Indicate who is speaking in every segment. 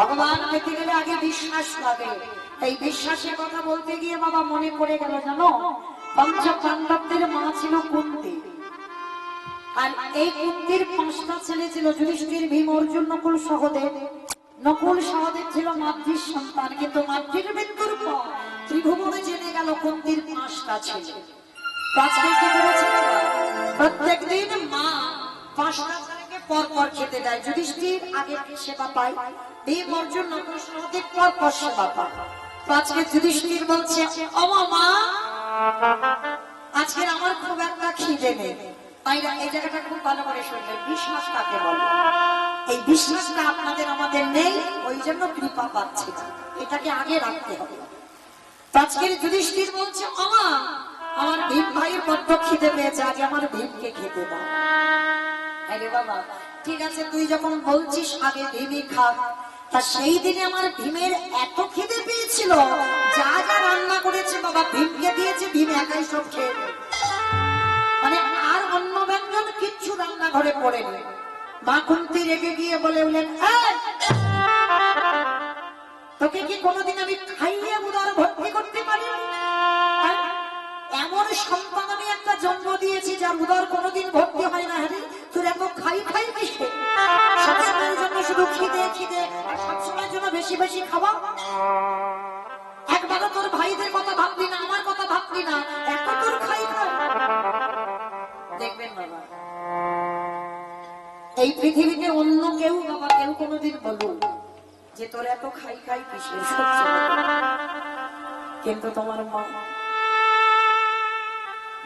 Speaker 1: ভগবান পেতে গেলে আগে বিশ্বাস লাগে। এই বিশ্বাসের কথা বলতে গিয়ে বাবা মনে পড়ে গেল, জানো পঞ্চ পাণ্ডবদের মা ছিল কুন্তি, আর এই কুন্তির 5টা ছেলে ছিল, যুধিষ্ঠির, ভীম, অর্জুন, নকুল, সহদেব। নকুল সহদেব ছিল মাতৃর সন্তান, কিন্তু মাতৃর মৃত্যুর পর ত্রিভুবনে জেনে গেল কুন্তির 5টা ছেলে। আজকে কি করেছে বাবা, প্রত্যেক দিন মা 5টা ছেলেকে পর পর খেতে দেয়। যুধিষ্ঠির আগে সেবা পায়, ভীম, অর্জুন, নকুল, সহদেব পর পর সেবা পায়। আজকে যুধিষ্ঠির বলছে, ও মা, আজকে আমার খুব একটা খিদে নেই। এই জায়গাটা খুব ভালো করে শুনবেন, বিশ্বাস কাকে বলে। এই বিশ্বাসটা আপনাদের আমাদের নেই, ওই জন্য কৃপা পাচ্ছে, এটাকে আগে রাখতে হবে। আজকের যুধিষ্ঠির বলছে, আমা আমার ভীম ভাইয়ের বড্ড খিদে পেয়েছে, আগে আমার ভীমকে খেতে দাও। আরে বাবা, ঠিক আছে, তুই যখন বলছিস আগে ভীমই খা, তা সেই দিনে আমার ভীমের এত খিদে পেয়েছিল, যা যা রান্না করেছে বাবা ভীমকে দিয়েছে, ভীম একাই সব খেয়ে, মানে আর অন্য ব্যঞ্জন কিচ্ছু রান্নাঘরে পড়েনি। মা কুন্তি রেগে গিয়ে বলে উঠলেন, তোকে কি কোনোদিন আমি খাইয়ে উদার ভর্তি করতে পারি? এমন সন্তান আমি একটা জন্ম দিয়েছি যার উদার কোনোদিন ভর্তি হয় না। হ্যাঁ, তোর এত খাই খাই কিসে? সবসময়ের জন্য শুধু খিদে খিদে, সবসময়ের জন্য বেশি বেশি খাওয়া। একবারও তোর ভাইদের কথা ভাবলি না, আমার কথা ভাবলি না, এত তোর খাই খাই। দেখবেন বাবা, এই পৃথিবীতে অন্য কেউ বাবা কেউ কোনোদিন বলুন যে তোর এত খাই খাই কিসের, কিন্তু তোমার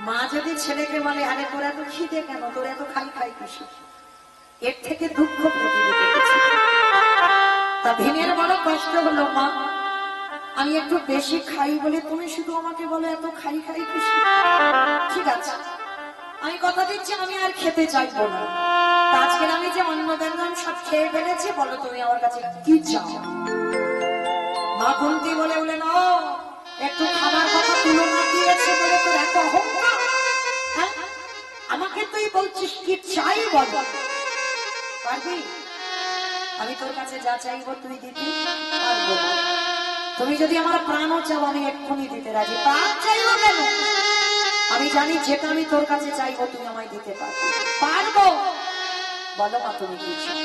Speaker 1: মা যদি ছেলেকে বলে, আরে তোর এত খিদে কেন, তোর এত খাই খাই কিসের, এর থেকে দুঃখ পৃথিবীতে কিছু। তা ভীমের বড় কষ্ট হলো, মা আমি একটু বেশি খাই বলে তুমি শুধু আমাকে বলো এত খাই খাই কিসের। ঠিক আছে, আমি কথা দিচ্ছি আমি আর খেতে চাইবো না। আজকের আমি যে অন্ন ব্যঞ্জন সব খেয়ে ফেলেছি, বলো তুমি আমার কাছে কি চাও? মা কুন্তি বলে উঠলেন, ও একটু খাবার কথা তুলনা দিয়েছে বলে তোর এত অহংকার? হ্যাঁ, আমাকে তুই বলছিস কি চাই বল, পারবি? আমি তোর কাছে যা চাইবো তুই দিতে পারবো না। তুমি যদি আমার প্রাণও চাও আমি এক্ষুনি দিতে রাজি। প্রাণ চাইবো কেন? আমি জানি যেটা আমি তোর কাছে চাইবো তুমি আমায় দিতে পারবো। বলো মা তুমি কি চাও?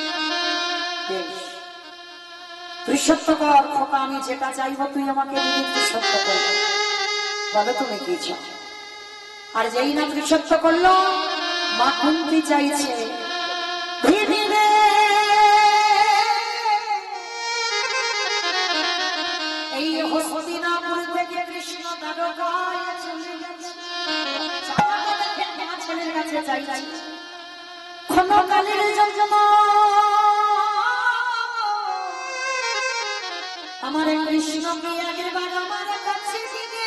Speaker 1: বেশ, তুই সত্য কর খোকা, আমি যেটা চাইবো তুই আমাকে দিবি, তুই সত্য করবো। বলো তুমি কি চাও? আর যেই না তুই সত্য করলো, মা কুন্তি চাইছে, এই হস্তিনাপুর থেকে কৃষ্ণ দ্বারকায় চলে গেছে, ছেলের কাছে চাইছে ক্ষণকালের জন্য আমার কৃষ্ণকে একবার আমার কাছে দিবে।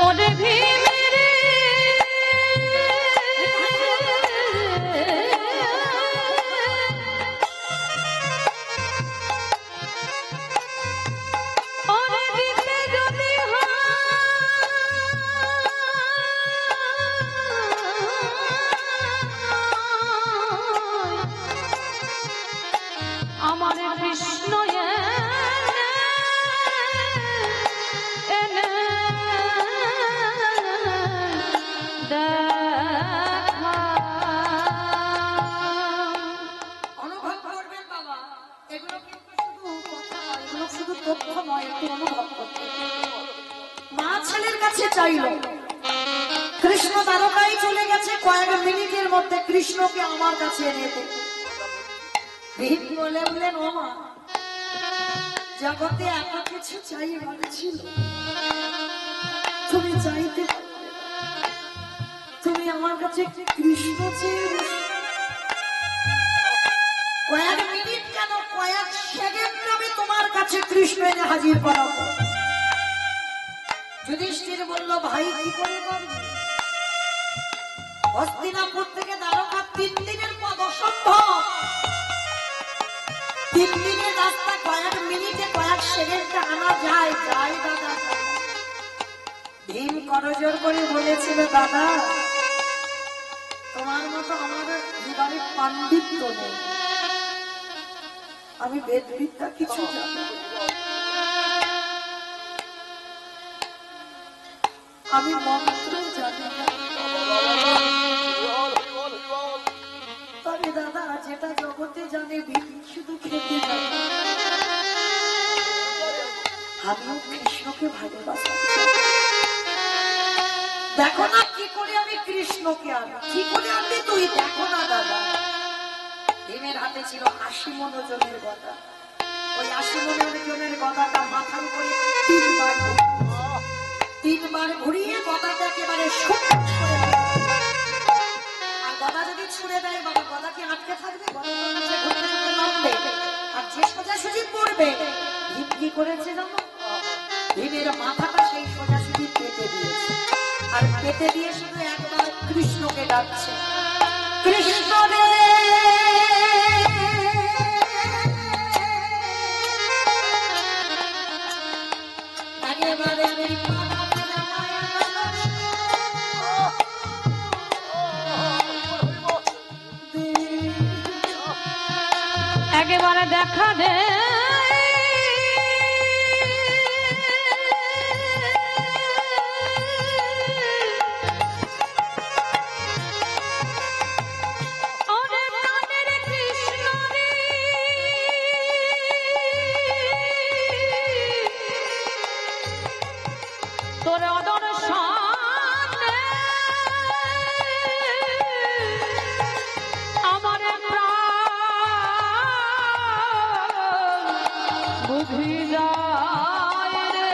Speaker 1: ওরে ভীমের কৃষ্ণ দ্বারকায় চলে গেছে, কয়েক মিনিটের মধ্যে কৃষ্ণকে আমার কাছে এনে দে। ভীম বলে বলেন, ও মা জগতে এত কিছু চাই ছিল, তুমি চাইতে তুমি আমার কাছে কৃষ্ণ চেয়ে কয়েক মিনিট কেন, কয়েক সেকেন্ড আমি তোমার কাছে কৃষ্ণ এনে হাজির করাবো। যুধিষ্ঠির বলল, ভাই কি করে করবি? হস্তিনাপুর থেকে দ্বারকা 3 দিনের পথ, অসম্ভব। 3 দিনের রাস্তা কয়েক মিনিটে কয়েক সেকেন্ডে আনা যায়? যায় দাদা। ভীম করজোর করে বলেছিল, দাদা তোমার মতো আমার জীবনে পাণ্ডিত্য নেই, আমি বেদবিদ্যা কিছু জানি, আমি মন্ত্র জানি না। তবে দাদা যেটা জগতে জানে শুধু খেতে জানে। আমিও কৃষ্ণকে ভালোবাসি। দেখো না কি করে আমি কৃষ্ণকে আনি, কি করে আনবি তুই, দেখো না দাদা। ভীমের হাতে ছিল ৮০ মণ ওজনের গদা। ওই ৮০ মণ ওজনের গদাটা মাথার উপরে তিনবার ঘুরিয়ে গদাটা একেবারে আর গদা যদি ছুড়ে দেয় বাবা, গদা কি আটকে থাকবে? আর যে সোজাসুজি পড়বে, ভীম কি করেছে জানো? ভীমের মাথাটা সেই সোজাসুজি কেটে দিয়েছে, আর কেটে দিয়ে শুধু একবার কৃষ্ণকে ডাকছে, কৃষ্ণ রে।
Speaker 2: একেবারে দেখা দে তোরে অদর সামনে আমার বুঝি যায় রে।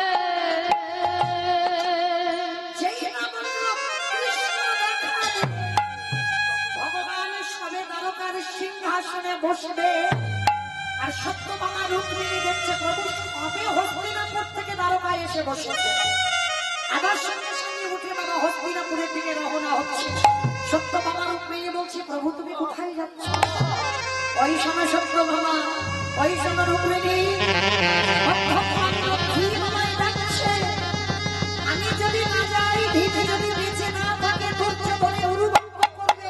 Speaker 1: ভগবান সবে দ্বারকার সিংহাসনে বসবে, আর সত্যভামা রুক্মিণী দেখছে প্রভু সবে হস্তিনাপুর থেকে দ্বারকায় এসে বসেছে। আবার সঙ্গে সঙ্গে উঠে বাবা হস্তিনাপুরের দিকে রওনা হচ্ছে। সত্যভামা রুক্মিণী বলছে, প্রভু তুমি কোথায় যাচ্ছ? ওই সময় সত্যভামা, ওই সময় রুক্মিণী আমি যদি না যাই, ভীম যদি বেঁচে না থাকে ধৈর্য বলে অনুভঙ্গ করবে।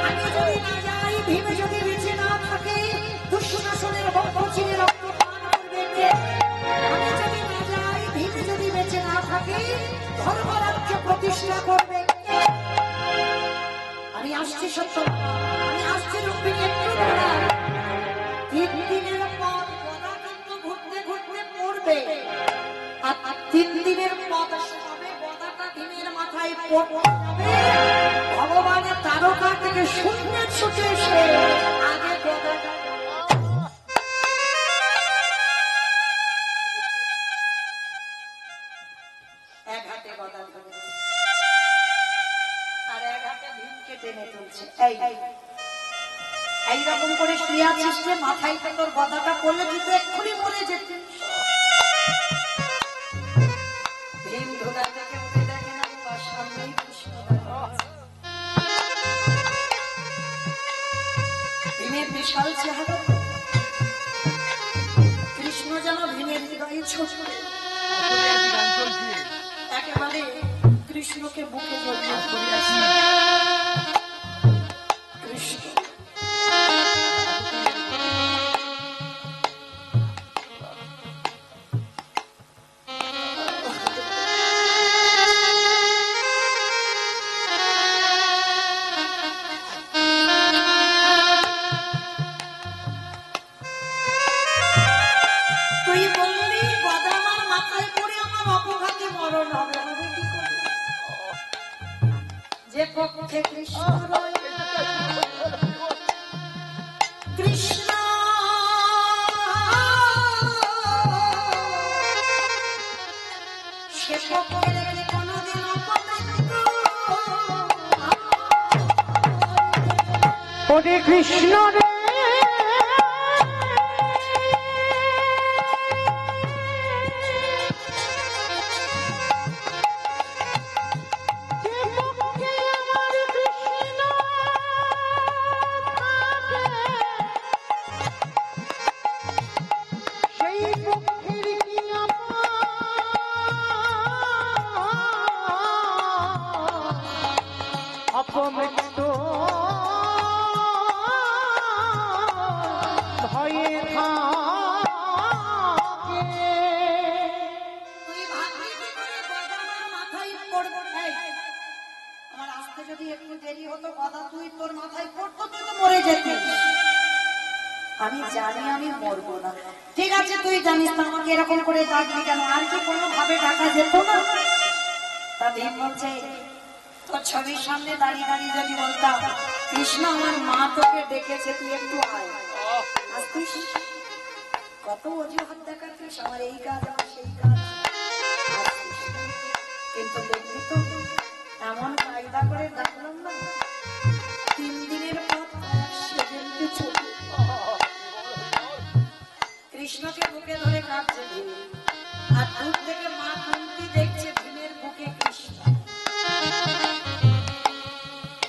Speaker 1: আমি যদি না যাই, ভীম যদি বেঁচে না থাকে দুঃশাসনের বক্ষ চিরে রক্ত পান করবে। আমি যদি না যাই, ভীম যদি বেঁচে না থাকে ধর্মরাজ্য প্রতিষ্ঠা করবে। আমি আসছি সত্য, আমি আসছি রুক্মিণী, একটু দাঁড়া। 3 দিনের পর গদাকাণ্ড ঘুরতে ঘুরতে পড়বে, আর 3 দিনের পর সবে গদাটা ভীমের মাথায় পড়বে। ভগবানের তারকা থেকে শূন্য ছুটে এসে আগে গদাটা এক হাতে গদা ধরে আর এক হাতে ভীমকে টেনে তুলছে। এইরকম করে শুয়ে আছিস, মাথায় তোর গদাটা পড়লে তুই তো এক্ষুনি মরে যেতিস। ভীম ধোলা থেকে উঠে দেখে না তার সামনেই কৃষ্ণ দাঁড়িয়ে আছে। ভীমের বিশাল চেহারা, কৃষ্ণ যেন ভীমের হৃদয়ে ছোট, একেবারে কৃষ্ণকে বুকে জড়িয়ে কৃষ্ণ যে পক্ষে কৃষ্ণ কৃষ্ণ সে পক্ষে কোনদিন
Speaker 2: ওরে কৃষ্ণ রে অপমৃত্যু
Speaker 1: জানি আমি মরবো না। ঠিক আছে তুই জানিস তো আমাকে এরকম করে ডাকবি কেন, আর কি কোনো ভাবে ডাকা যেত না? তা ভীম বলছে তোর ছবির সামনে দাঁড়িয়ে দাঁড়িয়ে যদি বলতাম কৃষ্ণ আমার মা তোকে ডেকেছে তুই একটু আয়, আসতিস? কত অজুহাত দেখাচ্ছিস, আমার এই কাজ আমার সেই কাজ, আসতিস না। কিন্তু দেখবি তো এমন কায়দা করে ডাকলাম না, 3 দিনের পথ সেদিনকে চলে কৃষ্ণকে বুকে ধরে কাঁদছে ভীম, আর দূর থেকে মা কুন্তি দেখছে ভীমের বুকে কৃষ্ণ।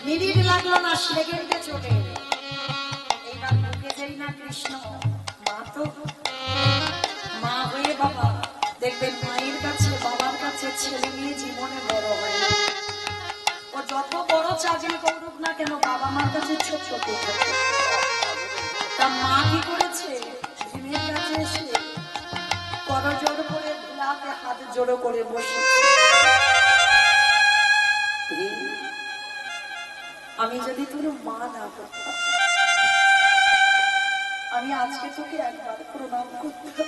Speaker 1: মিনিট লাগলো না, সেকেন্ডে চলে এলো। এইবার বুকে যাই না কৃষ্ণ, মা তো মা হয়ে বাবা, দেখবেন মায়ের কাছে বাবার কাছে ছেলে নিয়ে জীবনে বড় হয় না। ও যত বড় চাকরি করুক না কেন বাবা মার কাছে ছোট ছোট থাকে। তা মা কি করেছে, ভীমের কাছে এসে করজোড় করে ধুলাতে হাত জোড়ো করে বসে, আমি যদি তোর মা না করতাম, আমি আজকে তোকে একবার প্রণাম করতাম।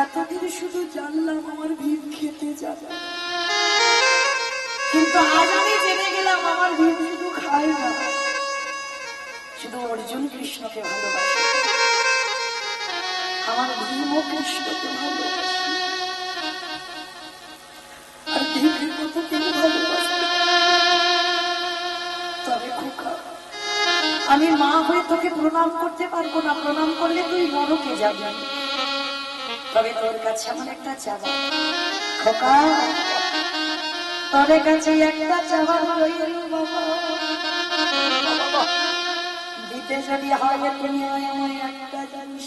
Speaker 1: এতদিন শুধু জানলাম আমার ভীম খেতে যাবে, কিন্তু আজ আমি জেনে গেলাম আমার ভীম শুধু খায় না, শুধু অর্জুন কৃষ্ণকে ভালোবাসে। আমার ভীমও কৃষ্ণকে ভালোবাসে, আর ভীমের মতো কেউ ভালোবাসে। তবে খোকা, আমি মা হয়ে তোকে প্রণাম করতে পারবো না, প্রণাম করলে তুই নরকে যাবি। তবে তোর কাছে আমার একটা চাওয়া খোকা, তোর কাছে একটা চাওয়া রইল বাবা, দিতে যদি হয় তুমি আমায় একটা জিনিস,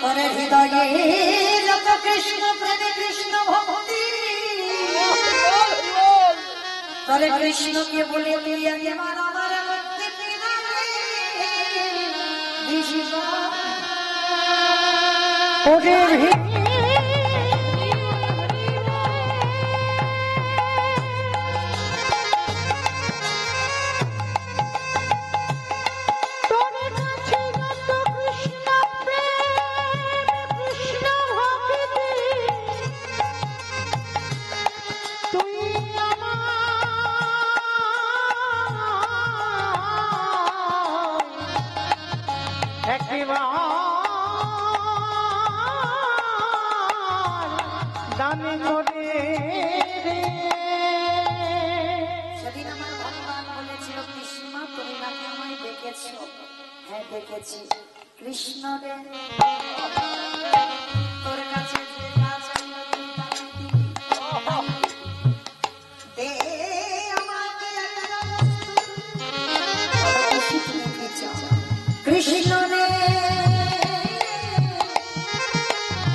Speaker 1: তোর হৃদয়ে যত কৃষ্ণ প্রেমে কৃষ্ণ ভক্তি, তোর কৃষ্ণকে বলে তুই একবার আমার মধ্যে সেদিন আমার ভগবান বলেছিল কৃষ্ণ তুমি নাকি আমায় দেখেছো? হ্যাঁ দেখেছি। কৃষ্ণ রে তোর কাছে যে কাজ চাইলো তুমি তাকে দিবি, দে আমাকে একটা বস্তু, তুমি কি চাও? কৃষ্ণ রে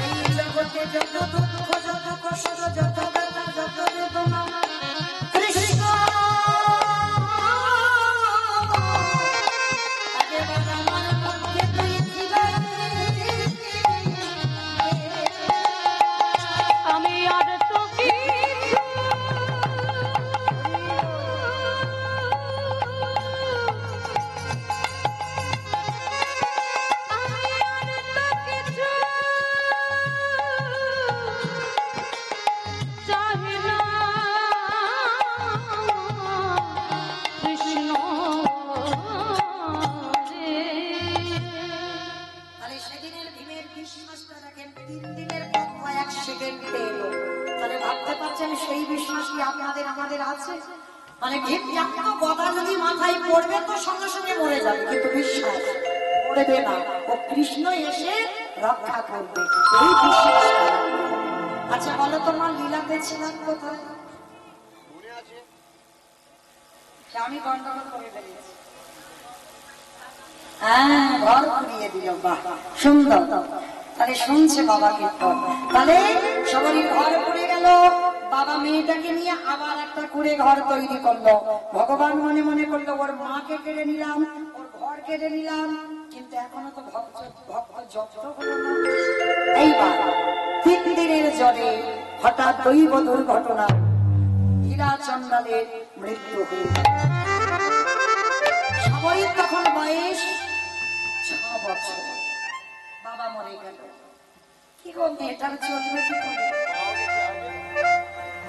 Speaker 1: এই জগতে যত দুঃখ যত কষ্ট যত ব্যথা যত বেদনা কৃষ্ণ আমার মধ্যে তুই দিবে,
Speaker 2: আমি আর তো
Speaker 1: সেই বিশ্বাস কি আপনাদের আমাদের আছে? মানে একটা গদা যদি মাথায় পড়বে তো সঙ্গে সঙ্গে মরে যাবে, কিন্তু বিশ্বাস মরবে না, ও কৃষ্ণ এসে রক্ষা করবে, এই বিশ্বাস। আচ্ছা বলো তো মা, লীলাতে ছিলাম কোথায়? আমি গন্ডগোল করে ফেলেছি, হ্যাঁ ঘর ঘুরিয়ে দিল, বাহ সুন্দর। তাহলে শুনছে বাবা কীর্তন, তাহলে সবারই ঘর পড়ে গেল। বাবা মেয়েটাকে নিয়ে আবার একটা করে ঘর তৈরি করলো। ভগবান মনে মনে করলো ওর মাকে কেড়ে নিলাম, ওর ঘর কেড়ে নিলাম, কিন্তু এখনো তো ভক্ত যত্ন হলো না। এইবার 3 দিনের জলে হঠাৎ দৈব দুর্ঘটনা, হীরা চন্ডালের মৃত্যু হয়ে সবরই তখন বয়স 6 বছর। বাবা মরে গেল। কি গো মেয়েটার চলবে কি করে?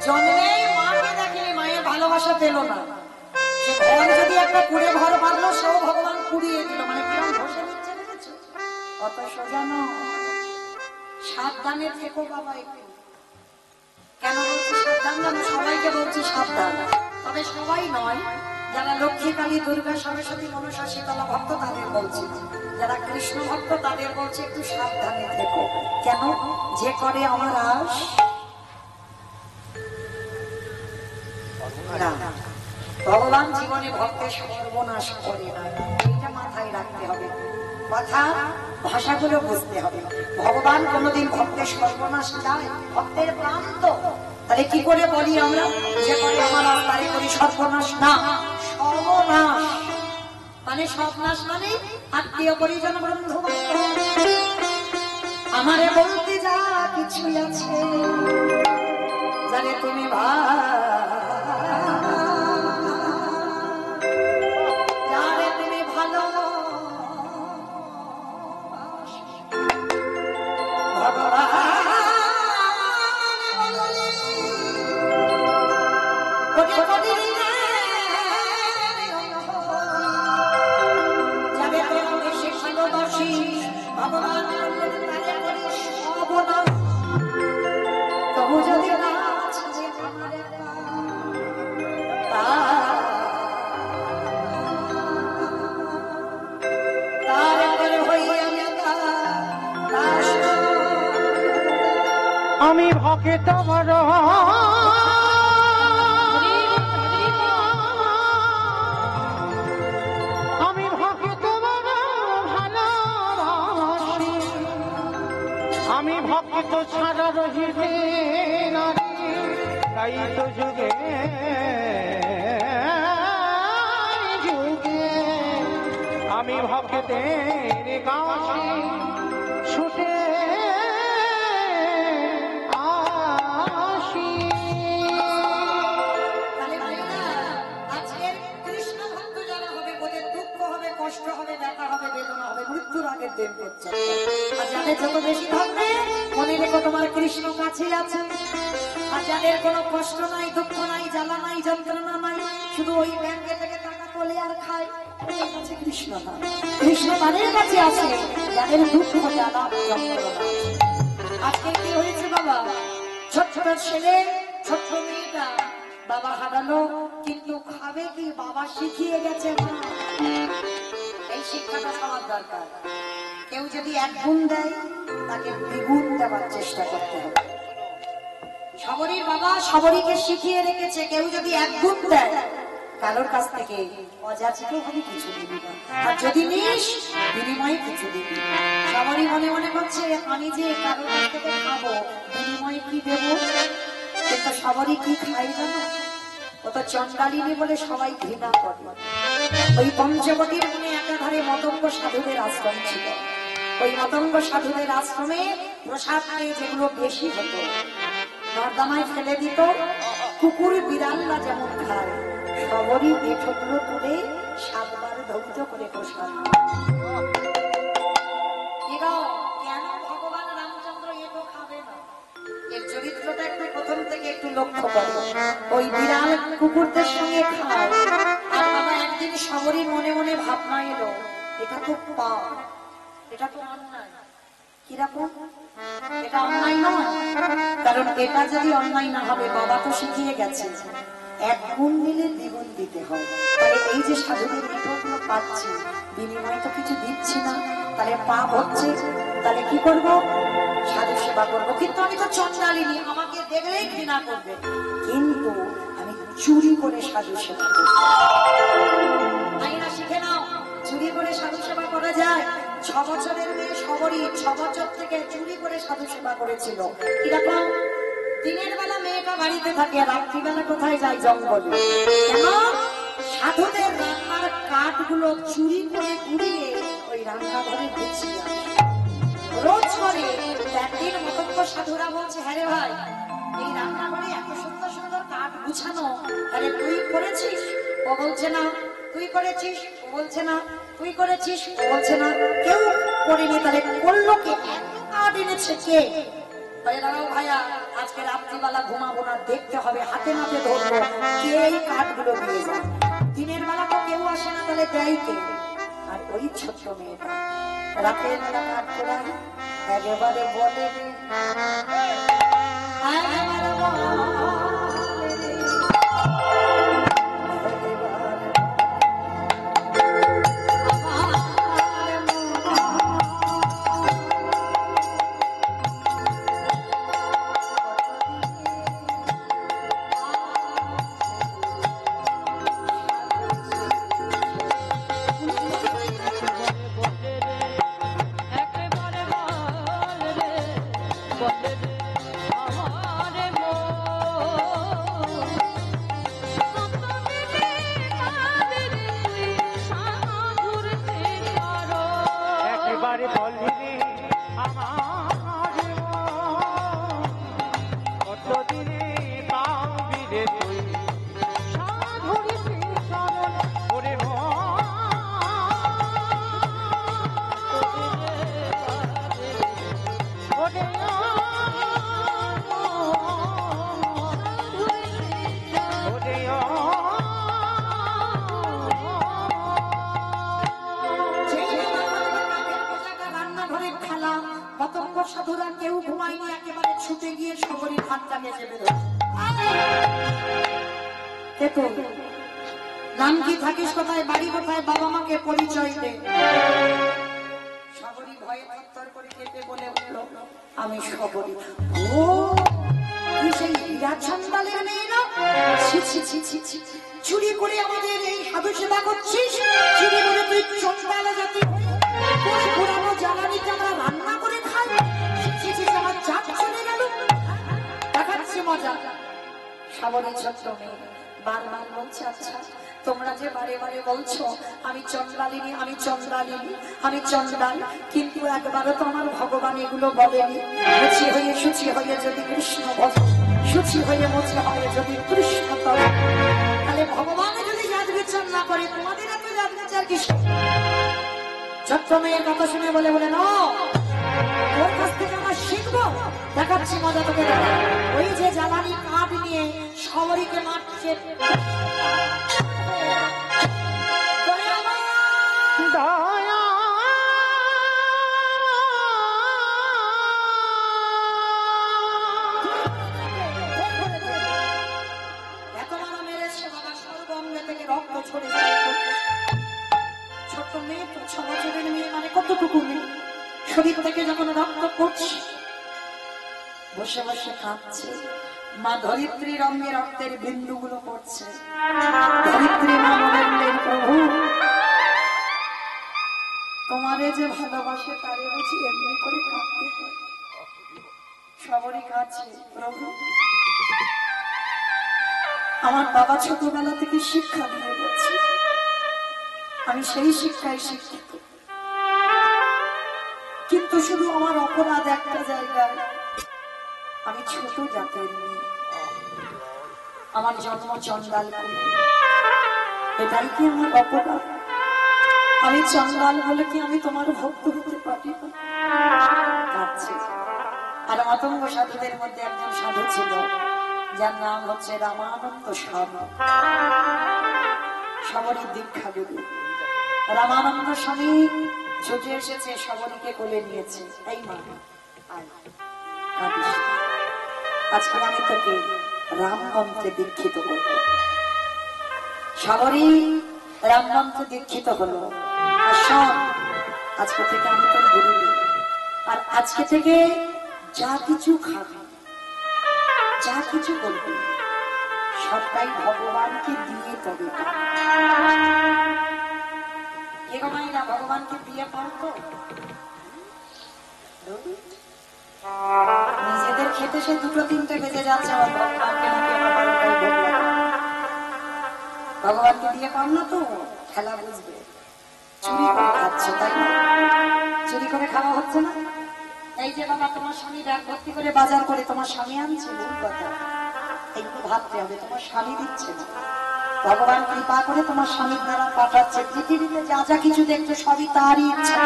Speaker 1: জন্মেই মাকে দেখেনি, মায়ের ভালোবাসা পেল না। সে ঘর যদি একটা কুড়ে ঘর বাঁধলো, সেও ভগবান কুড়িয়ে দিল। মানে কিরম ঘষে নিচ্ছে দেখেছো? অত সোজা নয়। সাবধানে থেকো বাবা একটু। কেন বলছি সাবধান? জানো, সবাইকে বলছি সাবধান, তবে সবাই নয়। যারা লক্ষ্মী, কালী, দুর্গা, সরস্বতী, মনসা, শীতলা ভক্ত তাদের বলছি, যারা কৃষ্ণ ভক্ত তাদের বলছি একটু সাবধানে থেকো। কেন? যে করে আমার আশ না, ভগবান জীবনে ভক্তের সর্বনাশ করে না। এইটা মাথায় রাখতে হবে। কথা ভাষাগুলো বুঝতে হবে। ভগবান কোনোদিন ভক্তের সর্বনাশ চায়? ভক্তের প্রাণ তো। তাহলে কি করে বলি আমরা যে করে আমার আস্তারে করি সর্বনাশ? না, সর্বনাশ মানে সর্বনাশ মানে আত্মীয় পরিজন বন্ধু আমারে বলতে যা কিছু আছে জানে তুমি যারে তুমি ভালো তবু যদি না
Speaker 2: আমি ভকে তোমার আমি ভকে তোমার ভালোবাসি আমি ভক্ত ছাড়া রহিবে নারী তাই তো যুগে যুগে আমি ভক্তের কাছে ছুটে
Speaker 1: কষ্ট হবে, ব্যথা হবে, বেদনা হবে, মৃত্যুর আগের দিন করছে। আর যাদের যত বেশি থাকবে মনে রেখো তোমার কৃষ্ণ কাছে আছে। আর যাদের কোনো কষ্ট নাই, দুঃখ নাই, জ্বালা নাই, যন্ত্রণা নাই, শুধু ওই ব্যাংকে থেকে টাকা তোলে আর খায়, ওদের কাছে কৃষ্ণ না। কৃষ্ণ তাদের কাছে আছে যাদের দুঃখ, জ্বালা, যন্ত্রণা। আজকে কি হয়েছে বাবা? ছোট্ট ছেলে, ছোট্ট মেয়েটা বাবা হারালো, কিন্তু খাবে কি? বাবা শিখিয়ে গেছে মা। এই শিক্ষাটা সবার দরকার। কেউ যদি 1 গুণ দেয় তাকে 2 গুণ দেওয়ার চেষ্টা করতে হবে। সবরীর বাবা সবরীকে শিখিয়ে রেখেছে, কেউ যদি 1 গুণ দেয় কারোর কাছ থেকে অযাচিত ভাবে কিছু দিবি না, আর যদি নিস বিনিময়ে কিছু দিবি। সবরই মনে মনে করছে আমি যে কারোর কাছ থেকে খাবো, বিনিময়ে কি দেবো? কিন্তু সবরই কি খাই জানো? ও তো চন্ডালিনী বলে সবাই ঘৃণা করে। ওই পঞ্চবটির মনে একাধারে মতঙ্গ সাধুদের আশ্রম ছিল। ওই মতঙ্গ সাধুদের আশ্রমে প্রসাদ পেয়ে যেগুলো বেশি হতো নর্দমায় ফেলে দিত। কুকুর বিড়ালরা যেমন খায়, সবরই এঠোগুলো তুলে 7 বার ধৌত করে প্রসাদ। কেন ভগবান রামচন্দ্র এটো খাবে না? এর চরিত্রটা একটু প্রথম থেকে একটু লক্ষ্য করো। ওই বিড়াল কুকুরদের সঙ্গে খায়। আর বাবা একদিন সবরই মনে মনে ভাবনা এলো, এটা তো পাপ, এটা তো অন্যায়। কিরকম? এটা অন্যায় নয়, কারণ এটা যদি অন্যায় না হবে, বাবা তো শিখিয়ে গেছে 1 গুণ দিলে 2 গুণ দিতে হয়। তাহলে এই যে সাধুদের মিঠগুলো পাচ্ছি, বিনিময়ে তো কিছু দিচ্ছি না, তাহলে পাপ হচ্ছে। তাহলে কি করব? সাধু সেবা করবো। কিন্তু আমি তো চন্ডালিনী, আমাকে দেখলেই ঘৃণা করবে। কিন্তু আমি চুরি করে সাধু সেবা করবো। আইনা শিখে নাও, চুরি করে সাধু সেবা করা যায়। 6 বছরের মেয়ে সবরই 6 বছর থেকে চুরি করে সাধু সেবা করেছিল। কিরকম? দিনের বেলা মেয়েটা বাড়িতে থাকে, রাত্রিবেলা কোথায় যায়? জঙ্গলে। কেন? সাধুদের রান্নার কাঠগুলো চুরি করে কুড়িয়ে ওই রান্নাঘরে গুছিয়ে রোজ করে। একদিন মতঙ্গ সাধুরা বলছে, হ্যাঁ রে ভাই, এই রান্নাঘরে এত সুন্দর সুন্দর কাঠ গুছানো। আরে তুই করেছিস, ও বলছে না। তুই করেছিস, ও বলছে না। তুই করেছিস, ও বলছে না। কেউ করেনি, তাহলে করলো কে? কাঠ এনেছে কে? বলে দাঁড়াও ভাইয়া, আজকে রাত্রিবেলা ঘুমাবো না, দেখতে হবে, হাতে নাতে ধরবো কে এই কাঠগুলো নিয়ে যায়। দিনের বেলা তো কেউ আসে না, তাহলে দেয় কে? আর ওই ছোট্ট মেয়েটা রাতের বেলা কাঠ করায় একেবারে বলে
Speaker 2: একেবারে বললি রে আমার কতদিনে পাবি রে তুই সাধুর চরণ ওরে
Speaker 1: সাধুরা কেউ ঘুমায়নি, একেবারে ছুটে গিয়ে শহরের হাতটা গেছে বেরো। নাম কি, থাকিস কোথায়, বাড়ি কোথায়, বাবা মাকে পরিচয় দে। শবরী ভয়ে থরথর করে কেঁপে বলে উঠল, আমি শবরী। ও তুই সেই হীরা চন্দালের মেয়ে না? ছি ছি ছি ছি ছি, চুরি করে আমাদের এই সাধু সেবা করছিস? চুরি করে তুই চন্দালে জাতি পুরানো জ্বালানিতে আমরা রান্না করে খাই? আমার জাত চলে গেল, দেখাচ্ছি মজা। শবরী ছোট্ট মেয়ে বারবার বলছে, আচ্ছা তোমরা যে বারে বারে বলছো আমি চন্দালিনী, আমি চন্দালিনী, আমি চন্দাল, কিন্তু একবারও তো আমার ভগবান এগুলো বলেনি। মুচি হয়ে সুচি হয়ে যদি কৃষ্ণ ভজ, সুচি হয়ে মুচি হয়ে যদি কৃষ্ণ তব, তাহলে ভগবান যদি জাত বিচার না করে তোমাদের এত জাত বিচার কিসের? ছোট্ট মেয়ের কথা শুনে বলে বলে না, ওর কাছ থেকে আমরা শিখবো, দেখাচ্ছি মজা তোকে। ওই যে জ্বালানি কাঠ নিয়ে শবরীকে মারছে, এত মারা মেরেছে বাবা, সর্বঙ্গে থেকে রক্ত ছড়ে যায়। ছোট্ট মেয়ে তো 6 বছরের মেয়ে, মানে কতটুকু মেয়ে, শরীর থেকে যখন রক্ত পড়ছে বসে বসে কাঁদছে। মা ধরিত্রী রঙে রক্তের বিন্দুগুলো পড়ছে। ধরিত্রী মা বললেন, প্রভু তোমারে যে ভালোবাসে তারে বুঝি এমনি করে কাঁদতে হয়? সবরই কাছে, প্রভু আমার বাবা ছোটবেলা থেকে শিক্ষা দিয়ে গেছে, আমি সেই শিক্ষায় শিক্ষিত, কিন্তু শুধু আমার অপরাধ একটা জায়গায়, আমি ছোট জাতের মেয়ে, আমার জন্ম চন্দাল করে, এটাই কি আমার অপরাধ? আমি চন্দাল বলে কি আমি তোমার ভক্ত হতে পারি না? আর মাতঙ্গ সাধুদের মধ্যে একজন সাধু ছিল যার নাম হচ্ছে রামানন্দ স্বামী, শবরী দীক্ষা গুরু। রামানন্দ স্বামী ছুটে এসেছে, শবরীকে কোলে নিয়েছে। এই মা আজকে আমি তোকে রামমন্ত্রে দীক্ষিত করব। শবরী রামমন্ত্রে দীক্ষিত হলো। আর শোন, আজকে থেকে আমি তোর গুরু, আর আজকে থেকে যা কিছু খাবি, যা কিছু বলবি, সবটাই ভগবানকে দিয়ে তবে। এগোমাইরা ভগবানকে দিয়ে পারতো? নিজেদের খেতে সে 2-3টে বেজে যাচ্ছে, ভগবানকে দিয়ে পার না তো খেলা বুঝবে। চুরি করে খাচ্ছ, তাই না? চুরি করে খাওয়া হচ্ছে না? এই যে বাবা তোমার স্বামী ব্যাগ ভর্তি করে বাজার করে তোমার স্বামী আনছে, ভুল কথা। একটু ভাবতে হবে, তোমার স্বামী দিচ্ছে না, ভগবান কৃপা করে তোমার স্বামীর দ্বারা পাঠাচ্ছে। পৃথিবীতে যা যা কিছু দেখছো সবই তারই ইচ্ছা,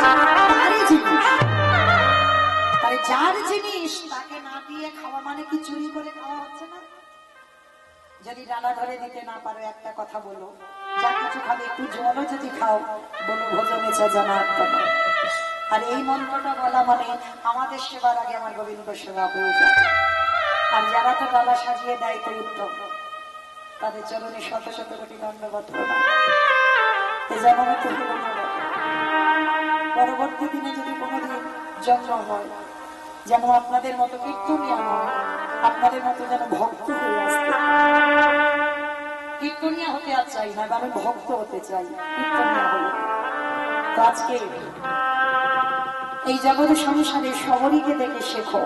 Speaker 1: তারই জিনিস। তাই যার জিনিস তাকে না দিয়ে খাওয়া মানে কি চুরি করে খাওয়া হচ্ছে না? যদি ডালা ধরে দিতে না পারো একটা কথা বলো, যা কিছু খাবে একটু জলও যদি খাও, বলো ভোজনেছে জনার্দন। আর এই মন্ত্রটা বলা মানে আমাদের সেবার আগে আমার গোবিন্দ সেবা হয়ে যায়। আর যারা তো ডালা সাজিয়ে দেয় তো উত্তম, তাদের চরণে শত শত কোটি দণ্ডবত প্রণাম। যেমন পরবর্তী দিনে যদি কোনোদিন জন্ম হয়, যেন আপনাদের মতো কীর্তনিয়া হয়, আপনাদের মতো যেন ভক্ত হয়ে আসতে। কীর্তনিয়া হতে আর চাই না, আমি ভক্ত হতে চাই, কীর্তনিয়া হলে। তো আজকে এই জগৎ সংসারে সবরীকে দেখে শেখো।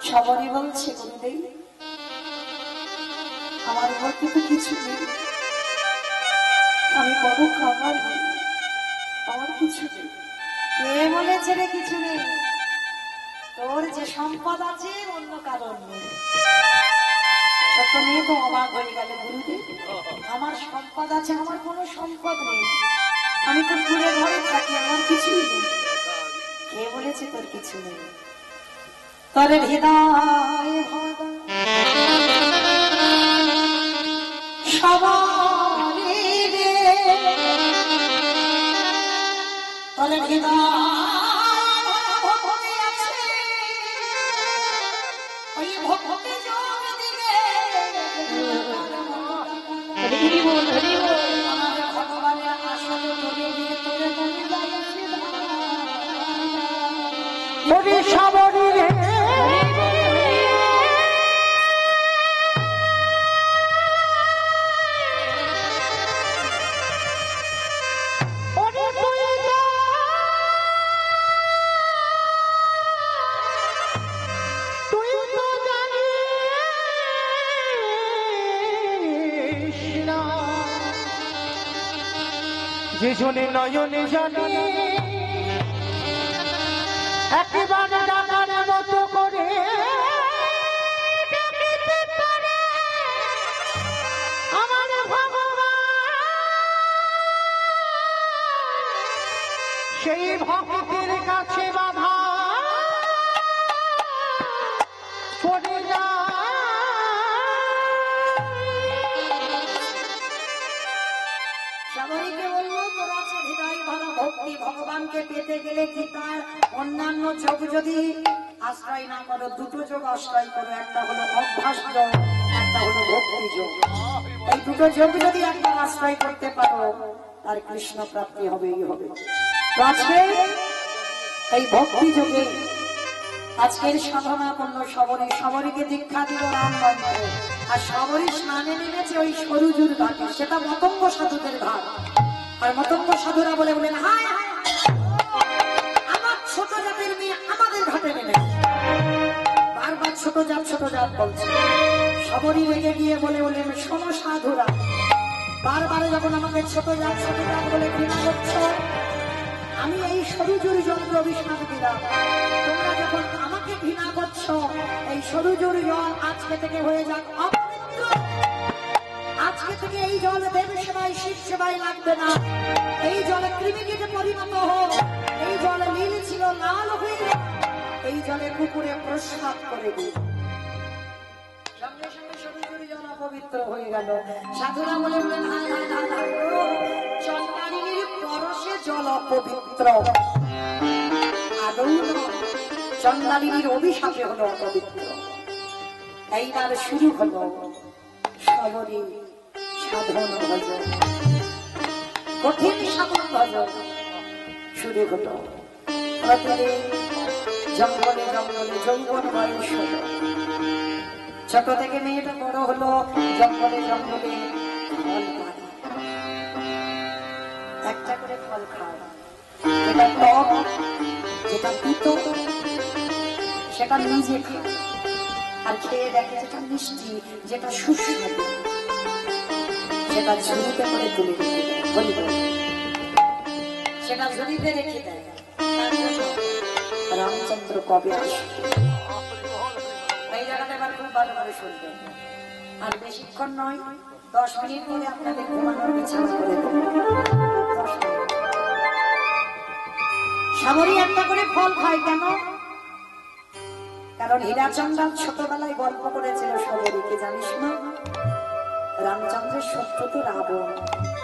Speaker 1: সবরী বলছে, গুরুদেব আমার মধ্যে তো কিছু নেই, আমি বড় খাবার, আমার কিছু নেই। কে বলেছে রে কিছু নেই? তোর যে সম্পদ আছে অন্য কারণ নেই। ছোট মেয়ে তো অবাক হয়ে গেল, গুরুদেব আমার সম্পদ আছে, আমার কোনো সম্পদ নেই, আমি তো ঘুরে ঘরে থাকি, আমার কিছুই নেই। কে বলেছে তোর কিছু নেই? তোর হৃদয় সবারই রে, তোর হৃদয় ওই ভক্তি যোগ দিলে আমার ভগবানের আসলে তোরে দিয়ে তোরে
Speaker 2: ওরে সবরী রে, যে জনে নয়নে জানি একেবারে ডাকার মতো করে ডাকিতে পারে আমার ভগবান, সেই ভক্তের কাছে বাধা পড়ে যায়।
Speaker 1: সবরীকে বললো, তোর আছে হৃদয় ভরা ভক্তি, ভগবানকে পেতে গেলে কি তার অন্যান্য যোগ যদি আশ্রয় না করো, দুটো যোগ আশ্রয় করো, একটা হলো অভ্যাস যোগ, একটা হলো ভক্তি যোগ। এই দুটো যোগ যদি একবার আশ্রয় করতে পারো, তার কৃষ্ণ প্রাপ্তি হবেই হবে। তো আজকে এই ভক্তি যোগে আজকের সাধনা করলো সবরী। সবরীকে দীক্ষা দিল রাম মন্ত্র, আর সবরী স্নানে নেমেছে ওই সরুজুর ঘাটে, সেটা মতঙ্গ সাধুদের ঘাট। আর মতঙ্গ সাধুরা বলে বলেন, হায় হায় আমার ছোট জাতের মেয়ে আমাদের ঘাটে নেমে, বারবার ছোট জাত বলছে। সবরী রেগে গিয়ে বলে বলেন, শোনো সাধুরা, বারবারে যখন আমাকে ছোট জাত বলে ঘৃণা করছো, আমি এই সরুজুর যন্ত্র অভিশাপ দিলাম, তোমরা যখন আমাকে ঘৃণা করছো, এই সরুজুর জল আজকে থেকে হয়ে যাক অপবিত্র। আজকে থেকে এই জল দেব সেবায় শিব সেবায় লাগবে না, এই জলে কৃমিকীটে পরিণত হোক, এই জলে নীল ছিল লাল হয়ে, এই জলে কুকুরে প্রস্রাব করে দিই। সঙ্গে সঙ্গে সরুজুর জল অপবিত্র হয়ে গেল। সাধুরা বলে বলেন, হায় হায় হায় হায়, চন্দ্রাণীর পরশে জল অপবিত্র, আদৌ চন্দ্রাণীর অভিশাপে হলো অপবিত্র। এইবার শুরু হলো সবরী সাধন ভজন, কঠিন সাধন ভজন শুরু হলো। প্রতিদিন জঙ্গলে জঙ্গলে যৌবন বয়স হলো, ছোট থেকে মেয়েটা বড় হলো, জঙ্গলে জঙ্গলে ফল পায়, একটা করে ফল খায়, যেটা টক যেটা তিতো সেটা নিজে খায়, আর খেয়ে দেখে যেটা মিষ্টি যেটা সুস্বাদু সেটা ঝুড়িতে করে তুলে রেখে দেয়, সেটা ঝুড়িতে রেখে দেয়। রামচন্দ্র কবে আসবে? এই জায়গাটা এবার খুব ভালোভাবে শুনবেন। আর বেশিক্ষণ নয়, 10 মিনিট পরে আপনাদের ঘুমানোর বিছানা করে দেবো। 10 মিনিট। সামরি একটা করে ফল খায় কেন? কারণ হীরাচন্দ্র ছোটবেলায় গল্প করেছিল সামরিকে, জানিস না? রামচন্দ্রের সত্য তো রাবণ।